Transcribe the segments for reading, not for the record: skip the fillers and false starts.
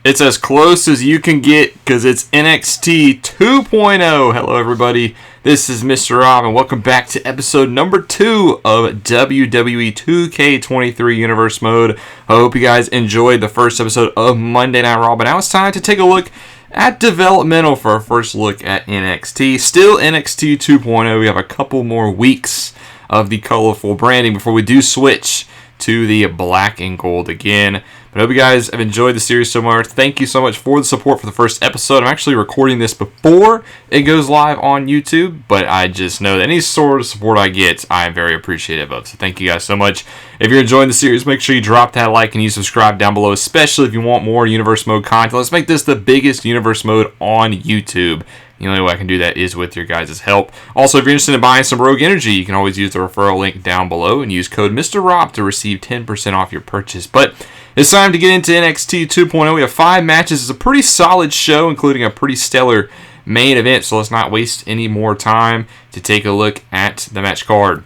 It's as close as you can get because it's NXT 2.0. Hello, everybody. This is Mr. Rob, and welcome back to episode number 2 of WWE 2k23 Universe Mode. I hope you guys enjoyed the first episode of Monday Night Raw, but now it's time to take a look at developmental for our first look at NXT. Still NXT 2.0. We have a couple more weeks of the colorful branding before we do switch to the black and gold again. But I hope you guys have enjoyed the series so much. Thank you so much for the support for the first episode. I'm actually recording this before it goes live on YouTube, but I just know that any sort of support I get, I'm very appreciative of. So thank you guys so much. If you're enjoying the series, make sure you drop that like and you subscribe down below, especially if you want more Universe Mode content. Let's make this the biggest Universe Mode on YouTube. The only way I can do that is with your guys' help. Also, if you're interested in buying some Rogue Energy, you can always use the referral link down below and use code Mr. Rob to receive 10% off your purchase. But it's time to get into NXT 2.0. We have 5 matches. It's a pretty solid show, including a pretty stellar main event. So let's not waste any more time to take a look at the match card.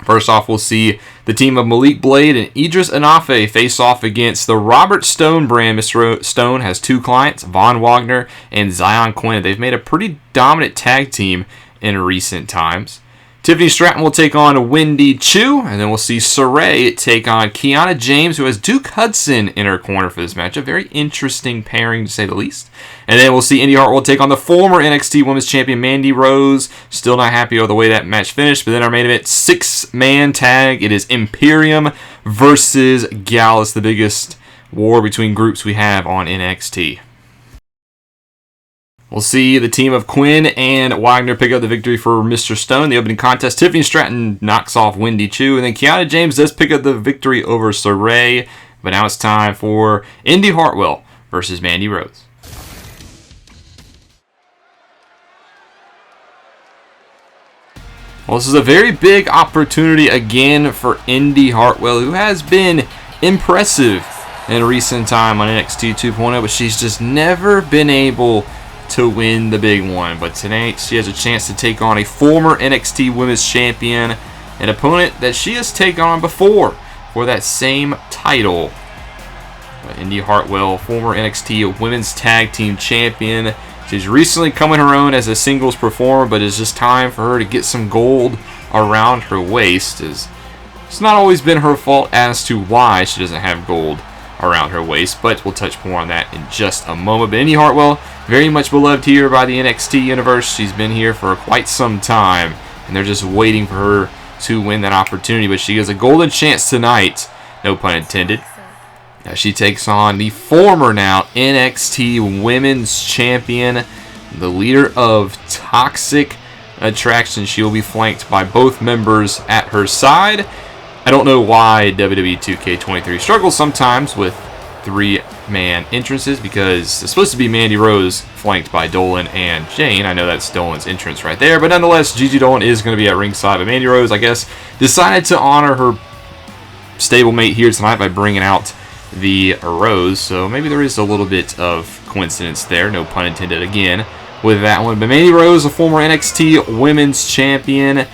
First off, we'll see the team of Malik Blade and Idris Anafe face off against the Robert Stone brand. Mr. Stone has 2 clients, Von Wagner and Zion Quinn. They've made a pretty dominant tag team in recent times. Tiffany Stratton will take on Wendy Chu, and then we'll see Saray take on Kiana James, who has Duke Hudson in her corner for this match. A very interesting pairing, to say the least. And then we'll see Indy Hartwell take on the former NXT Women's Champion Mandy Rose. Still not happy with the way that match finished, but then our main event, 6-man tag. It is Imperium versus Gallus, the biggest war between groups we have on NXT. We'll see the team of Quinn and Wagner pick up the victory for Mr. Stone in the opening contest. Tiffany Stratton knocks off Wendy Chu, and then Kiana James does pick up the victory over Saray. But now it's time for Indy Hartwell versus Mandy Rose. Well, this is a very big opportunity again for Indy Hartwell, who has been impressive in recent time on NXT 2.0, but she's just never been able to win the big one. But tonight she has a chance to take on a former NXT Women's Champion, an opponent that she has taken on before for that same title. But Indy Hartwell, former NXT Women's Tag Team Champion, she's recently come in her own as a singles performer, but it's just time for her to get some gold around her waist. It's not always been her fault as to why she doesn't have gold around her waist, but we'll touch more on that in just a moment. But Indy Hartwell, very much beloved here by the NXT universe. She's been here for quite some time, and they're just waiting for her to win that opportunity. But she has a golden chance tonight, no pun intended, as she takes on the former now NXT Women's Champion, the leader of Toxic Attraction. She will be flanked by both members at her side. I don't know why WWE 2k23 struggles sometimes with 3-man entrances, because it's supposed to be Mandy Rose flanked by Dolan and Jane. I know that's Dolan's entrance right there, but nonetheless, Gigi Dolan is going to be at ringside. But Mandy Rose, I guess, decided to honor her stablemate here tonight by bringing out the Rose, so maybe there is a little bit of coincidence there, no pun intended again with that one. But Mandy Rose, a former NXT Women's Champion,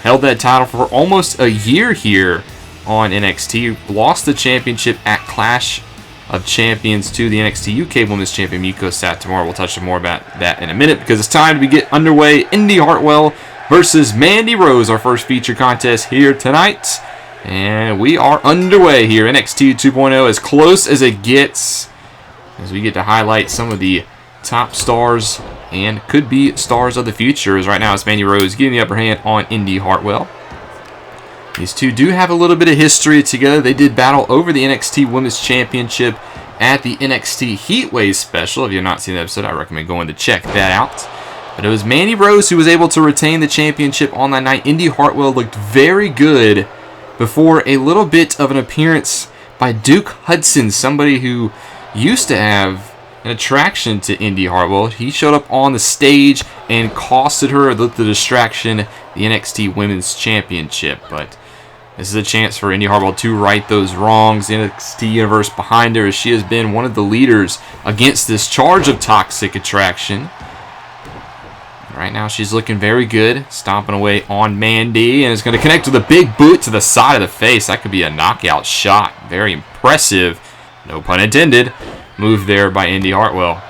held that title for almost a year here on NXT. Lost the championship at Clash of Champions to the NXT UK Women's Champion Miko Satomura. We'll touch more about that in a minute, because it's time to get underway. Indy Hartwell versus Mandy Rose, our first feature contest here tonight. And we are underway here. NXT 2.0, as close as it gets, as we get to highlight some of the top stars and could be stars of the future. As right now it's Mandy Rose getting the upper hand on Indy Hartwell. These two do have a little bit of history together. They did battle over the NXT Women's Championship at the NXT Heatwave special. If you've not seen the episode, I recommend going to check that out. But it was Mandy Rose who was able to retain the championship on that night. Indy Hartwell looked very good before a little bit of an appearance by Duke Hudson, somebody who used to have an attraction to Indy Hartwell. He showed up on the stage and costed her the distraction, the NXT Women's Championship. But this is a chance for Indy Hartwell to right those wrongs. The NXT universe behind her, as she has been one of the leaders against this charge of Toxic Attraction. Right now she's looking very good, stomping away on Mandy, and is going to connect with a big boot to the side of the face. That could be a knockout shot. Very impressive, no pun intended, move there by Indy Hartwell.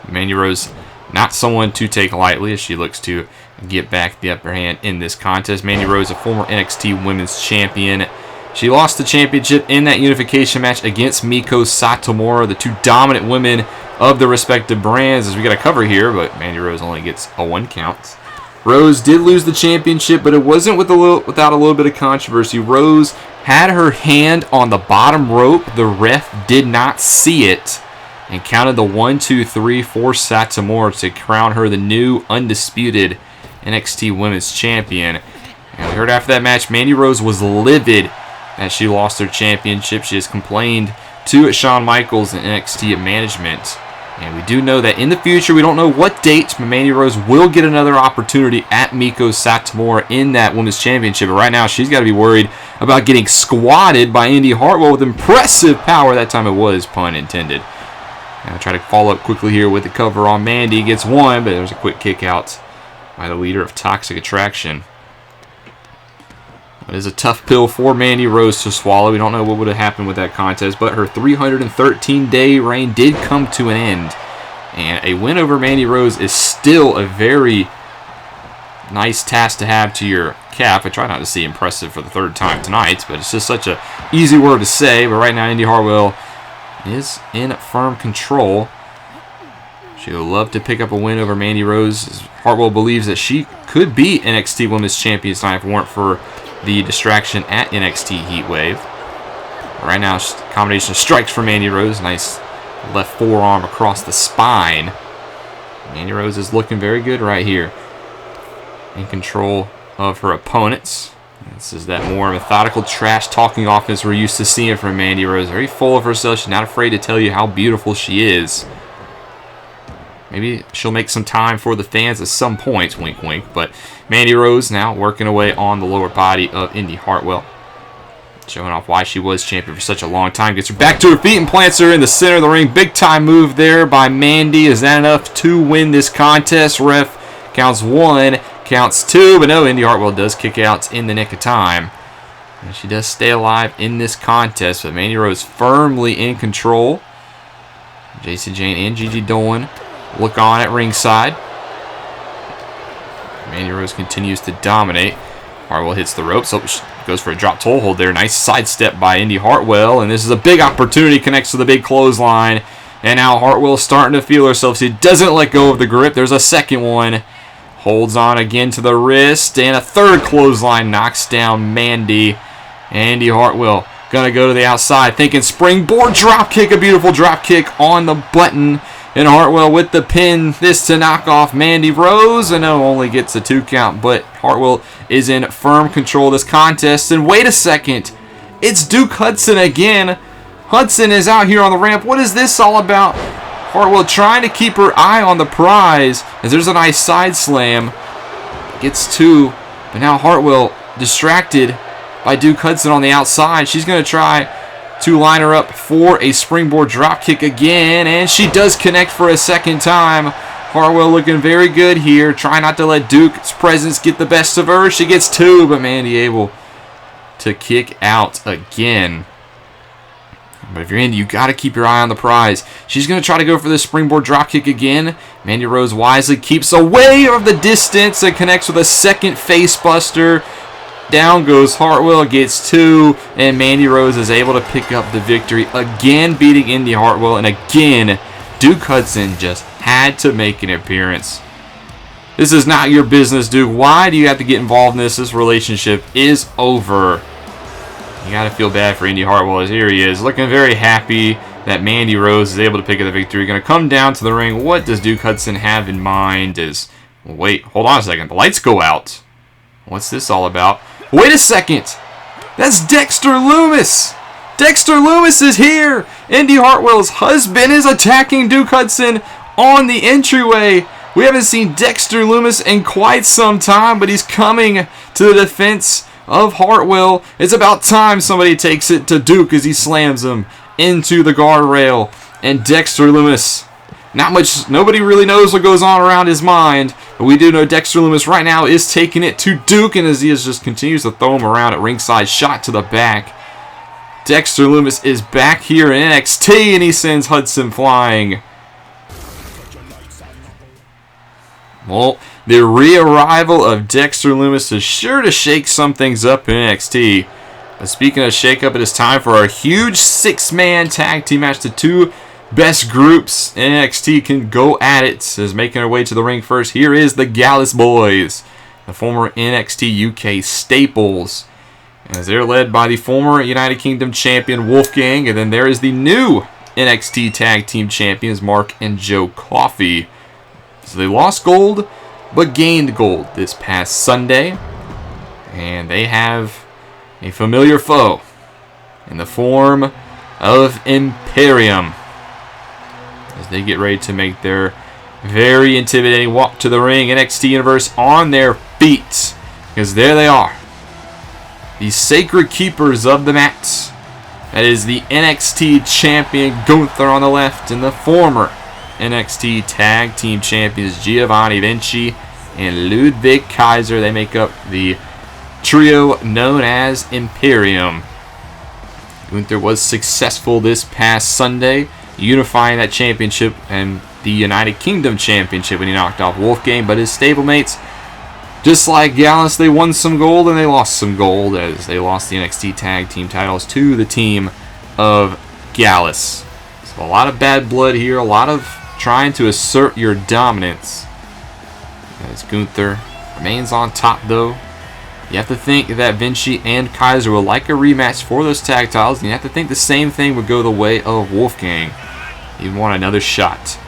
Mandy Rose, not someone to take lightly as she looks to get back the upper hand in this contest. Mandy Rose, a former NXT Women's Champion. She lost the championship in that unification match against Miko Satomura, the two dominant women of the respective brands, as we got to cover here, but Mandy Rose only gets a 1 count. Rose did lose the championship, but it wasn't without a little bit of controversy. Rose had her hand on the bottom rope. The ref did not see it and counted the 1, 2, 3 for Satomura to crown her the new undisputed NXT Women's Champion. And we heard after that match, Mandy Rose was livid as she lost her championship. She has complained to Shawn Michaels and NXT management. And we do know that in the future, we don't know what date, but Mandy Rose will get another opportunity at Miko Satomura in that Women's Championship. But right now, she's got to be worried about getting squatted by Indy Hartwell with impressive power. That time it was, pun intended. I'll try to follow up quickly here with the cover on Mandy. Gets 1, but there's a quick kick out by the leader of Toxic Attraction. It is a tough pill for Mandy Rose to swallow. We don't know what would have happened with that contest, but her 313-day reign did come to an end. And a win over Mandy Rose is still a very nice task to have to your cap. I try not to see impressive for the 3rd time tonight, but it's just such an easy word to say. But right now, Indy Hartwell is in firm control. She would love to pick up a win over Mandy Rose. Hartwell believes that she could be NXT Women's Champion tonight if it weren't for the distraction at NXT Heatwave. Right now, combination of strikes for Mandy Rose. Nice left forearm across the spine. Mandy Rose is looking very good right here. In control of her opponents. This is that more methodical trash-talking offense we're used to seeing from Mandy Rose. Very full of herself. She's not afraid to tell you how beautiful she is. Maybe she'll make some time for the fans at some point, wink wink. But Mandy Rose now working away on the lower body of Indy Hartwell. Showing off why she was champion for such a long time. Gets her back to her feet and plants her in the center of the ring. Big time move there by Mandy. Is that enough to win this contest? Ref counts 1, counts 2. But no, Indy Hartwell does kick out in the nick of time. And she does stay alive in this contest. But Mandy Rose firmly in control. Jacy Jayne and Gigi Dolan look on at ringside. Mandy Rose continues to dominate. Hartwell hits the ropes. So goes for a drop toe hold there. Nice sidestep by Indy Hartwell. And this is a big opportunity. Connects to the big clothesline. And now Hartwell's starting to feel herself. She doesn't let go of the grip. There's a second one. Holds on again to the wrist. And a third clothesline knocks down Mandy. Indy Hartwell going to go to the outside. Thinking springboard drop kick. A beautiful drop kick on the button. And Hartwell with the pin, this to knock off Mandy Rose. And no, only gets a 2 count, but Hartwell is in firm control of this contest. And wait a second, it's Duke Hudson again. Hudson is out here on the ramp. What is this all about? Hartwell trying to keep her eye on the prize as there's a nice side slam. Gets 2, but now Hartwell distracted by Duke Hudson on the outside. She's going to try to line her up for a springboard drop kick again, and she does connect for a second time. Hartwell looking very good here. Try not to let Duke's presence get the best of her. She gets 2, but Mandy able to kick out again. But if you're Indy, you got to keep your eye on the prize. She's going to try to go for this springboard drop kick again. Mandy Rose wisely keeps away of the distance and connects with a second face buster. Down goes Hartwell, gets 2, and Mandy Rose is able to pick up the victory, again beating Indy Hartwell, and again, Duke Hudson just had to make an appearance. This is not your business, Duke. Why do you have to get involved in this? This relationship is over. You got to feel bad for Indy Hartwell, as here he is, looking very happy that Mandy Rose is able to pick up the victory. Going to come down to the ring. What does Duke Hudson have in mind? Wait, hold on a second. The lights go out. What's this all about? Wait a second. That's Dexter Lumis. Dexter Lumis is here. Indy Hartwell's husband is attacking Duke Hudson on the entryway. We haven't seen Dexter Lumis in quite some time, but he's coming to the defense of Hartwell. It's about time somebody takes it to Duke as he slams him into the guardrail. And Dexter Lumis, nobody really knows what goes on around his mind, but we do know Dexter Lumis right now is taking it to Duke, and as he just continues to throw him around at ringside, shot to the back. Dexter Lumis is back here in NXT, and he sends Hudson flying. Well, the re-arrival of Dexter Lumis is sure to shake some things up in NXT. But speaking of shake-up, it is time for our huge 6-man tag team match. The two best groups in NXT can go at it. As making their way to the ring first, here is the Gallus Boys, the former NXT UK staples, as they're led by the former United Kingdom champion Wolfgang, and then there is the new NXT Tag Team Champions Mark and Joe Coffey. So they lost gold, but gained gold this past Sunday, and they have a familiar foe in the form of Imperium, as they get ready to make their very intimidating walk to the ring. NXT Universe on their feet, because there they are, the sacred keepers of the mat. That is the NXT champion Gunther on the left, and the former NXT Tag Team Champions Giovanni Vinci and Ludwig Kaiser. They make up the trio known as Imperium. Gunther was successful this past Sunday, unifying that championship and the United Kingdom Championship when he knocked off Wolfgang, but his stablemates, just like Gallus, they won some gold and they lost some gold, as they lost the NXT Tag Team titles to the team of Gallus. So a lot of bad blood here, a lot of trying to assert your dominance, as Gunther remains on top though. You have to think that Vinci and Kaiser will like a rematch for those tag titles, and you have to think the same thing would go the way of Wolfgang. He would want another shot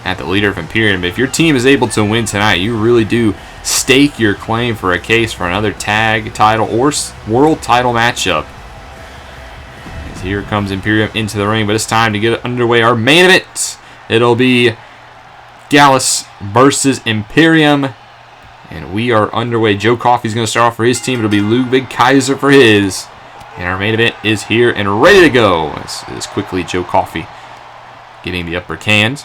at the leader of Imperium. But if your team is able to win tonight, you really do stake your claim for a case for another tag title or world title matchup. As here comes Imperium into the ring, but it's time to get underway our main event. It'll be Gallus versus Imperium, and we are underway. Joe Coffey's going to start off for his team. It'll be Ludwig Kaiser for his. And our main event is here and ready to go. As quickly Joe Coffey getting the upper cans.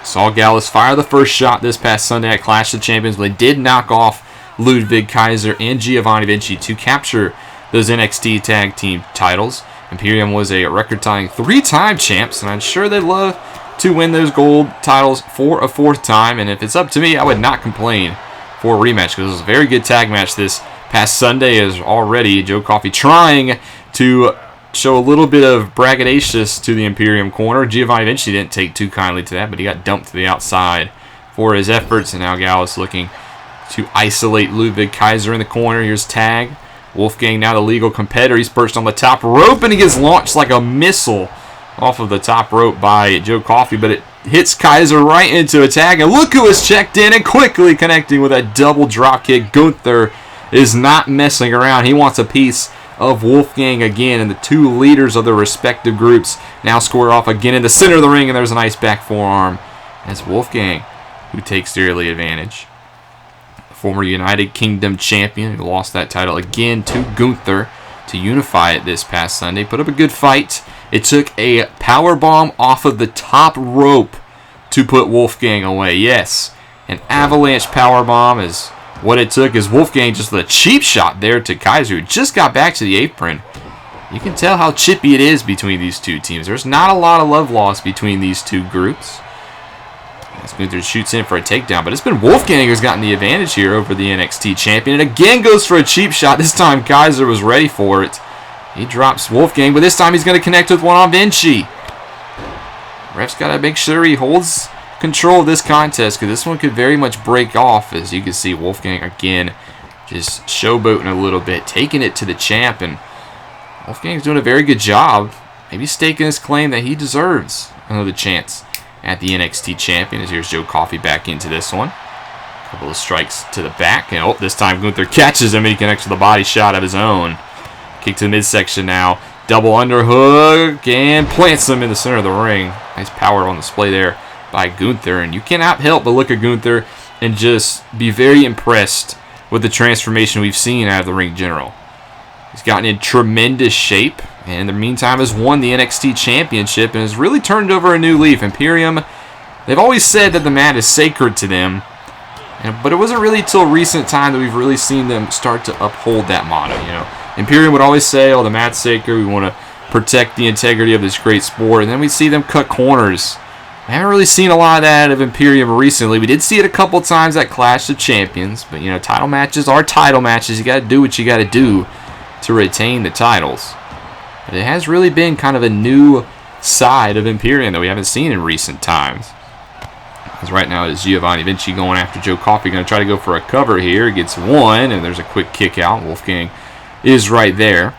Saw Gallus fire the first shot this past Sunday at Clash of Champions, but they did knock off Ludwig Kaiser and Giovanni Vinci to capture those NXT Tag Team titles. Imperium was a record-tying 3-time champs, and I'm sure they'd love to win those gold titles for a 4th time. And if it's up to me, I would not complain for a rematch, because it was a very good tag match this past Sunday. Is already Joe Coffey trying to show a little bit of braggadocious to the Imperium corner. Giovanni Vinci didn't take too kindly to that, but he got dumped to the outside for his efforts. And now Gallus looking to isolate Ludwig Kaiser in the corner. Here's tag. Wolfgang, now the legal competitor. He's perched on the top rope, and he gets launched like a missile off of the top rope by Joe Coffey, but it hits Kaiser right into a tag. And look who is checked in and quickly connecting with a double drop kick. Gunther is not messing around. He wants a piece of Wolfgang again, and the two leaders of their respective groups now square off again in the center of the ring, and there's a nice back forearm. That's Wolfgang who takes the early advantage. The former United Kingdom champion who lost that title again to Gunther to unify it this past Sunday. Put up a good fight. It took a power bomb off of the top rope to put Wolfgang away. Yes, an avalanche power bomb is what it took, as Wolfgang just with a cheap shot there to Kaiser, who just got back to the apron. You can tell how chippy it is between these two teams. There's not a lot of love lost between these two groups. As Gunther shoots in for a takedown, but it's been Wolfgang who's gotten the advantage here over the NXT champion. And again goes for a cheap shot. This time Kaiser was ready for it. He drops Wolfgang, but this time he's going to connect with one on Vinci. Ref's got to make sure he holds control of this contest, because this one could very much break off. As you can see, Wolfgang again just showboating a little bit, taking it to the champ, and Wolfgang's doing a very good job, maybe staking his claim that he deserves another chance at the NXT champion. As here's Joe Coffey back into this one. A couple of strikes to the back, and this time Gunther catches him and he connects with a body shot of his own. Kick to the midsection now, double underhook, and plants him in the center of the ring. Nice power on display there by Gunther, and you cannot help but look at Gunther and just be very impressed with the transformation we've seen out of the ring general. He's gotten in tremendous shape, and in the meantime has won the NXT championship and has really turned over a new leaf. Imperium, they've always said that the mat is sacred to them, but it wasn't really till recent time that we've really seen them start to uphold that motto. You know, Imperium would always say, oh, the mat's sacred. We want to protect the integrity of this great sport. And then we see them cut corners. I haven't really seen a lot of that out of Imperium recently. We did see it a couple times at Clash of Champions. But, you know, title matches are title matches. You got to do what you got to do to retain the titles. But it has really been kind of a new side of Imperium that we haven't seen in recent times. Because right now it is Giovanni Vinci going after Joe Coffey. Going to try to go for a cover here. Gets one, and there's a quick kick out. Wolfgang is right there.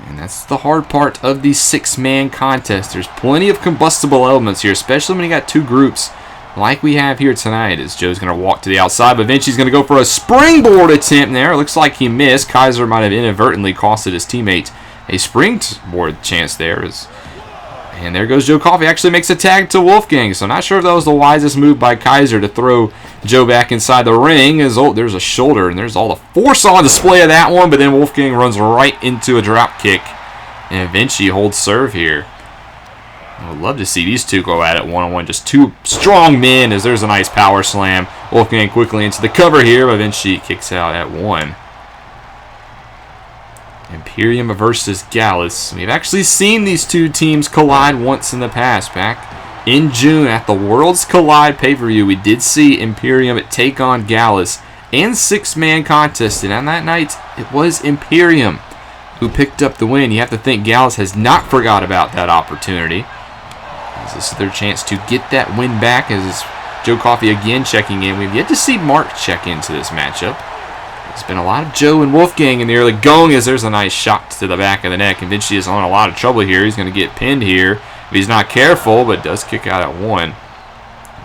And that's the hard part of the six-man contest. There's plenty of combustible elements here, especially when you got two groups like we have here tonight. As Joe's going to walk to the outside, but Vinci's going to go for a springboard attempt there. It looks like he missed. Kaiser might have inadvertently costed his teammate a springboard chance there. And there goes Joe Coffey. Actually makes a tag to Wolfgang. So I'm not sure if that was the wisest move by Kaiser to throw Joe back inside the ring. There's a shoulder, and there's all the force on display of that one. But then Wolfgang runs right into a drop kick. And Vinci holds serve here. I would love to see these two go at it one-on-one. Just two strong men as there's a nice power slam. Wolfgang quickly into the cover here, but Vinci kicks out at one. Imperium versus Gallus. We've actually seen these two teams collide once in the past. Back in June at the Worlds Collide pay-per-view, we did see Imperium take on Gallus and six-man contest. And on that night, it was Imperium who picked up the win. You have to think Gallus has not forgot about that opportunity. As this is their chance to get that win back. As Joe Coffey again checking in. We've yet to see Mark check into this matchup. It's been a lot of Joe and Wolfgang in the early going as there's a nice shot to the back of the neck. And Vinci is on a lot of trouble here. He's going to get pinned here if he's not careful, but does kick out at one.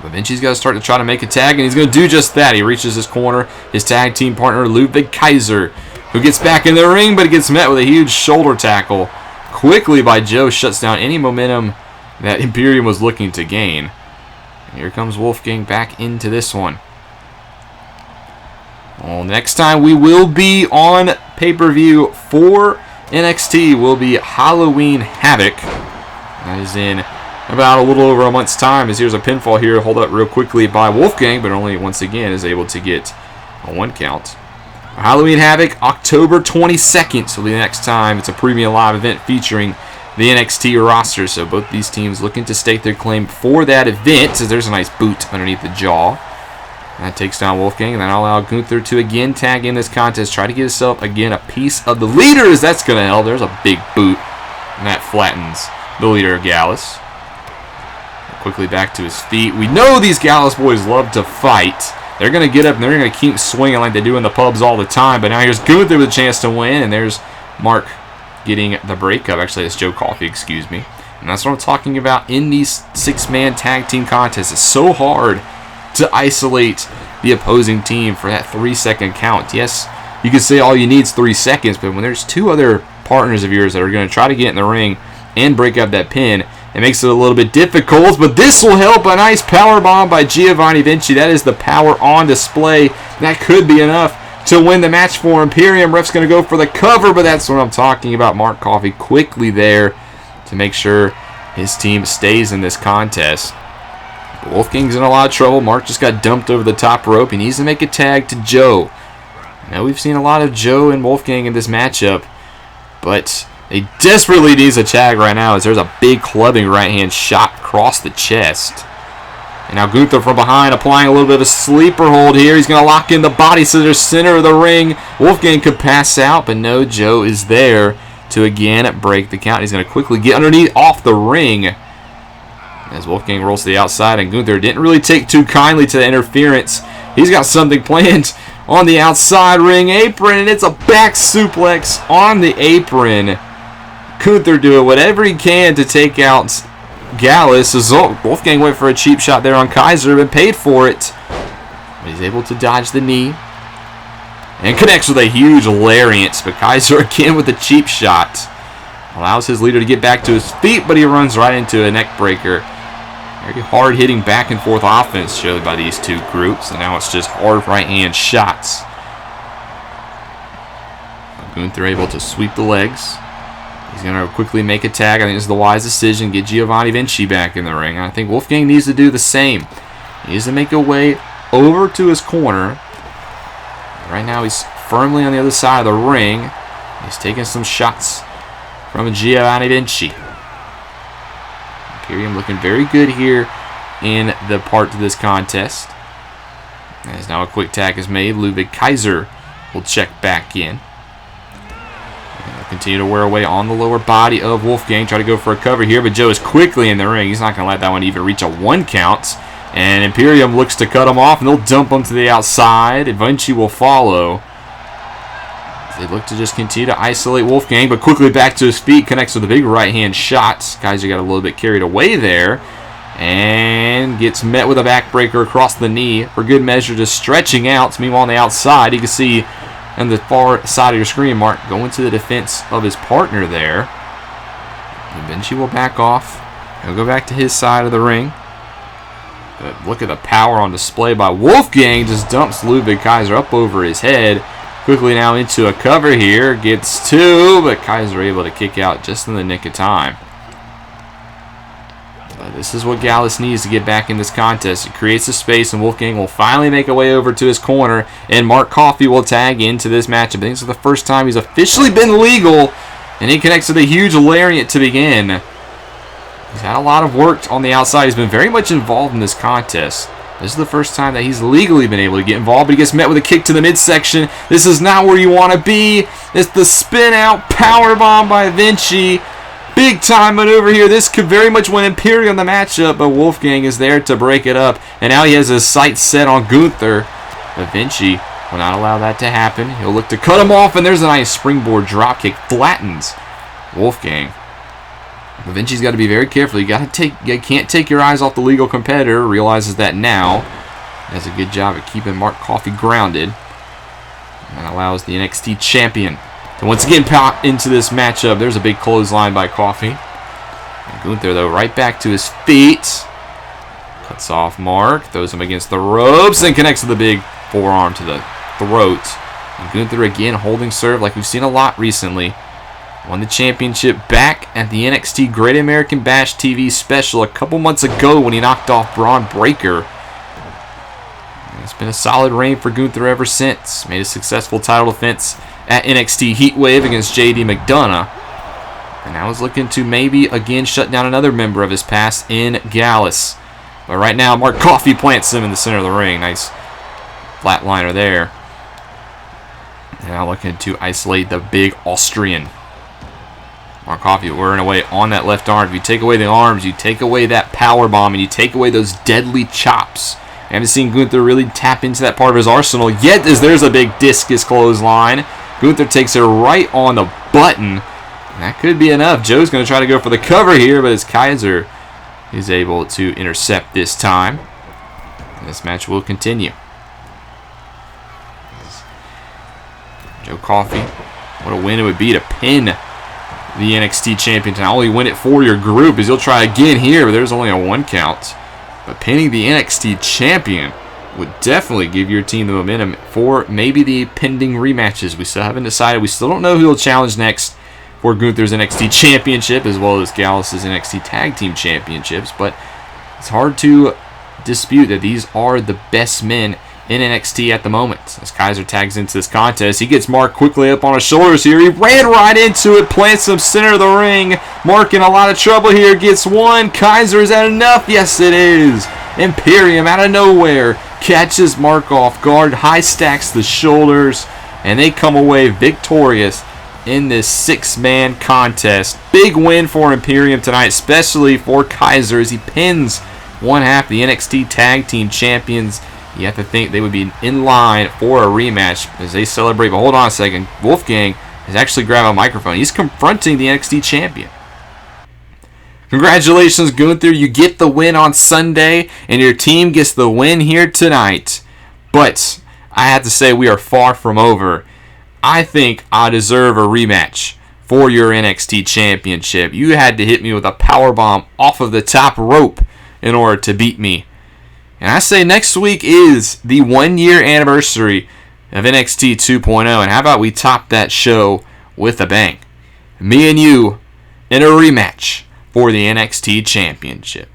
But Vinci's got to start to try to make a tag, and he's going to do just that. He reaches his corner. His tag team partner, Ludwig Kaiser, who gets back in the ring, but he gets met with a huge shoulder tackle quickly by Joe. Shuts down any momentum that Imperium was looking to gain. And here comes Wolfgang back into this one. Well, next time we will be on pay-per-view for NXT will be Halloween Havoc. That is in about a little over a month's time. As here's a pinfall here, hold up real quickly by Wolfgang, but only once again is able to get a one count. Halloween Havoc, October 22nd, so the next time. It's a premium live event featuring the NXT roster, so both these teams looking to stake their claim for that event. So there's a nice boot underneath the jaw. That takes down Wolfgang, and that'll allow Gunther to again tag in this contest. Try to get himself, again, a piece of the leaders. That's going to help. There's a big boot, and that flattens the leader of Gallus. Quickly back to his feet. We know these Gallus boys love to fight. They're going to get up, and they're going to keep swinging like they do in the pubs all the time. But now here's Gunther with a chance to win, and there's Mark getting the breakup. Actually, it's Joe Coffey, excuse me. And that's what I'm talking about in these six-man tag team contests. It's so hard to isolate the opposing team for that 3-second count. Yes, you can say all you need is 3 seconds, but when there's two other partners of yours that are going to try to get in the ring and break up that pin, it makes it a little bit difficult, but this will help. A nice power bomb by Giovanni Vinci. That is the power on display. That could be enough to win the match for Imperium. Ref's going to go for the cover, but that's what I'm talking about. Mark Coffey quickly there to make sure his team stays in this contest. Wolfgang's in a lot of trouble. Mark just got dumped over the top rope. He needs to make a tag to Joe. Now we've seen a lot of Joe and Wolfgang in this matchup, but they desperately need a tag right now as there's a big clubbing right hand shot across the chest. And now Gunther from behind applying a little bit of a sleeper hold here. He's going to lock in the body scissors center of the ring. Wolfgang could pass out, but no, Joe is there to again break the count. He's going to quickly get underneath off the ring as Wolfgang rolls to the outside, and Gunther didn't really take too kindly to the interference. He's got something planned on the outside ring apron, and it's a back suplex on the apron. Gunther doing whatever he can to take out Gallus. Wolfgang went for a cheap shot there on Kaiser and paid for it. But he's able to dodge the knee and connects with a huge lariat. But Kaiser again with a cheap shot. Allows his leader to get back to his feet, but he runs right into a neck breaker. Very hard-hitting back-and-forth offense showed by these two groups, and now it's just hard right-hand shots. Gunther able to sweep the legs. He's going to quickly make a tag. I think this is the wise decision. Get Giovanni Vinci back in the ring. I think Wolfgang needs to do the same. He needs to make a way over to his corner. Right now he's firmly on the other side of the ring. He's taking some shots from Giovanni Vinci. Imperium looking very good here in the part of this contest. As now a quick tag is made. Ludwig Kaiser will check back in. And they'll continue to wear away on the lower body of Wolfgang. Try to go for a cover here, but Joe is quickly in the ring. He's not going to let that one even reach a 1 count. And Imperium looks to cut him off, and they'll dump him to the outside. Vinci will follow. They look to just continue to isolate Wolfgang, but quickly back to his feet, connects with a big right-hand shot. Kaiser got a little bit carried away there, and gets met with a backbreaker across the knee for good measure, just stretching out. Meanwhile, on the outside, you can see on the far side of your screen, Mark going to the defense of his partner there. And Vinci will back off. He'll go back to his side of the ring. But look at the power on display by Wolfgang. Just dumps Ludwig Kaiser up over his head. Quickly now into a cover here. Gets 2, but Kaiser able to kick out just in the nick of time. This is what Gallus needs to get back in this contest. It creates a space, and Wolfgang will finally make a way over to his corner, and Mark Coffey will tag into this matchup. I think this is the first time he's officially been legal, and he connects with a huge lariat to begin. He's had a lot of work on the outside. He's been very much involved in this contest. This is the first time that he's legally been able to get involved, but he gets met with a kick to the midsection. This is not where you want to be. It's the spin-out powerbomb by Vinci. Big time maneuver here. This could very much win Imperium the matchup, but Wolfgang is there to break it up. And now he has his sights set on Gunther. But Vinci will not allow that to happen. He'll look to cut him off, and there's a nice springboard dropkick. Flattens Wolfgang. But Vinci's got to be very careful. You can't take your eyes off the legal competitor. Realizes that now. Does a good job of keeping Mark Coffey grounded. And allows the NXT champion to once again pop into this matchup. There's a big clothesline by Coffey. And Gunther, though, right back to his feet. Cuts off Mark. Throws him against the ropes. And connects with a big forearm to the throat. And Gunther again holding serve like we've seen a lot recently. Won the championship back at the NXT Great American Bash TV special a couple months ago when he knocked off Braun Breaker. And it's been a solid reign for Gunther ever since. Made a successful title defense at NXT Heatwave against JD McDonough. And now he's looking to maybe again shut down another member of his past in Gallus. But right now, Mark Coffey plants him in the center of the ring. Nice flatliner there. And now looking to isolate the big Austrian. Mark Coffey wearing away on that left arm. If you take away the arms, you take away that power bomb, and you take away those deadly chops. I haven't seen Gunther really tap into that part of his arsenal yet, as there's a big discus clothesline. Gunther takes it right on the button. And that could be enough. Joe's going to try to go for the cover here, but as Kaiser is able to intercept this time. And this match will continue. Joe Coffey, what a win it would be to pin the NXT champion. Not only win it for your group, as he'll try again here, but there's only a 1 count. But pinning the NXT champion would definitely give your team the momentum for maybe the pending rematches. We still haven't decided. We still don't know who will challenge next for Gunther's NXT championship, as well as Gallus's NXT tag team championships. But it's hard to dispute that these are the best men in NXT at the moment. As Kaiser tags into this contest, he gets Mark quickly up on his shoulders here. He ran right into it, plants him center of the ring. Mark in a lot of trouble here, gets 1. Kaiser, is that enough? Yes, it is. Imperium out of nowhere catches Mark off guard, high stacks the shoulders, and they come away victorious in this 6-man contest. Big win for Imperium tonight, especially for Kaiser, as he pins one half the NXT tag team champions. You have to think they would be in line for a rematch as they celebrate. But hold on a second. Wolfgang has actually grabbed a microphone. He's confronting the NXT champion. Congratulations, Gunther. You get the win on Sunday, and your team gets the win here tonight. But I have to say we are far from over. I think I deserve a rematch for your NXT championship. You had to hit me with a powerbomb off of the top rope in order to beat me. And I say next week is the 1-year anniversary of NXT 2.0. And how about we top that show with a bang? Me and you in a rematch for the NXT championship.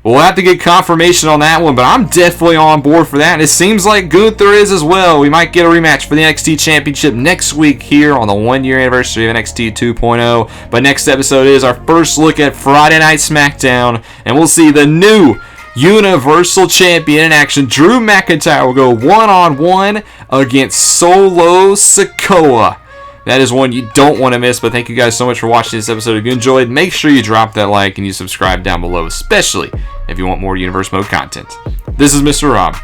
Well, We'll have to get confirmation on that one, but I'm definitely on board for that. And it seems like Gunther is as well. We might get a rematch for the NXT Championship next week here on the 1-year anniversary of NXT 2.0. But next episode is our first look at Friday Night SmackDown, and we'll see the new Universal Champion in action. Drew McIntyre will go one-on-one against Solo Sikoa. That is one you don't want to miss, but thank you guys so much for watching this episode. If you enjoyed, make sure you drop that like and you subscribe down below, especially if you want more Universe Mode content. This is Mr. Rob,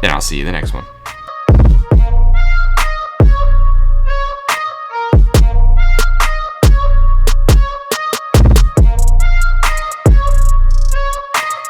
and I'll see you in the next one.